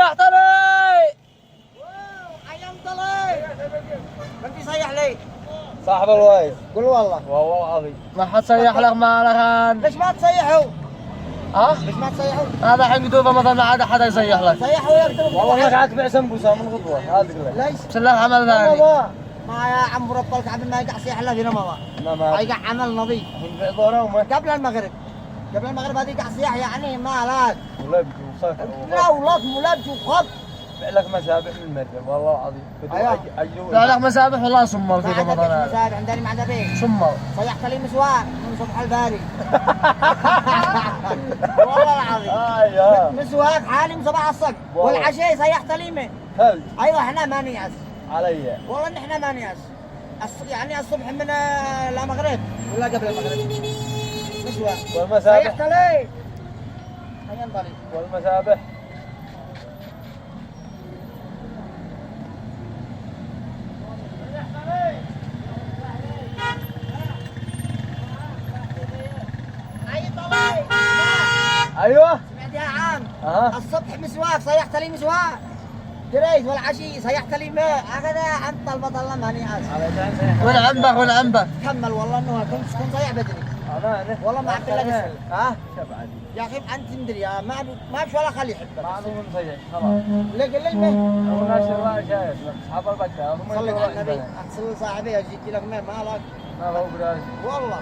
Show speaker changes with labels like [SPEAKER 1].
[SPEAKER 1] سيحت لي.
[SPEAKER 2] عيمت لي. من بيسيح لي؟
[SPEAKER 1] صاحب الوايز.
[SPEAKER 2] قول والله.
[SPEAKER 1] والله العظيم. ما حد سيح لك معنا.
[SPEAKER 2] ليش ما تسيحوا؟
[SPEAKER 1] ها؟
[SPEAKER 2] ليش ما تسيحوا؟
[SPEAKER 1] هذا الحين قدوبه مثلا عاد حدا يسيح لك.
[SPEAKER 2] سيحوا يقدروا.
[SPEAKER 1] والله انك قاعد تبيع سمبوسه من غدوه هذا لك.
[SPEAKER 2] ليش؟
[SPEAKER 1] بس لك عمل ثاني.
[SPEAKER 2] ما يا عم ربك عبد ما يقع سيح لك هنا ما.
[SPEAKER 1] ما
[SPEAKER 2] يقع عمل نظيف.
[SPEAKER 1] نبيع ظهره وما
[SPEAKER 2] قبل المغرب. قبل المغرب هذه يقع سياح يعني ما لك.
[SPEAKER 1] ولبج وصفر.
[SPEAKER 2] لا ولط ملبج وخط.
[SPEAKER 1] بيع لك مسابح من المريم والله العظيم.
[SPEAKER 2] أيوه.
[SPEAKER 1] بيع لك مسابح والله سمر في رمضان هذا.
[SPEAKER 2] مسابح عندنا ما عندنا بيت.
[SPEAKER 1] سمر.
[SPEAKER 2] صيحت لي مسواك من صبح الباري. والله العظيم.
[SPEAKER 1] ايوه.
[SPEAKER 2] مسواك حالي من صباح الصق والعشاء صيحت لي من.
[SPEAKER 1] ثلج.
[SPEAKER 2] ايوه احنا ما نيأس.
[SPEAKER 1] علي.
[SPEAKER 2] والله ان احنا ما نيأس. يعني الصبح من المغرب ولا قبل المغرب. مسواك.
[SPEAKER 1] والمسابح.
[SPEAKER 2] صيحت لي. هيا انطلق.
[SPEAKER 1] والمسابح. ايوه
[SPEAKER 2] سمعت يا عم.
[SPEAKER 1] اها
[SPEAKER 2] الصبح مسواك صيحت لي مسواك. دريت والعشي صيحت لي ماء هكذا يا عم طلبة الله ما نيأس.
[SPEAKER 1] والعنبك والعنبك.
[SPEAKER 2] كمل والله انه كنت صيح بدري.
[SPEAKER 1] امانه
[SPEAKER 2] والله ما عبد الله قسل. ها؟
[SPEAKER 1] شبعان
[SPEAKER 2] يا اخي انت تدري يا ما في ولا خلي يحبك.
[SPEAKER 1] ما عندهم مصيح خلاص.
[SPEAKER 2] ليه قال لي ماء؟
[SPEAKER 1] هو ناشر الله شايف اصحاب البكه
[SPEAKER 2] صلي على النبي اتصل صاحبي اجي لك ماء ما لك.
[SPEAKER 1] ما هو براسي
[SPEAKER 2] والله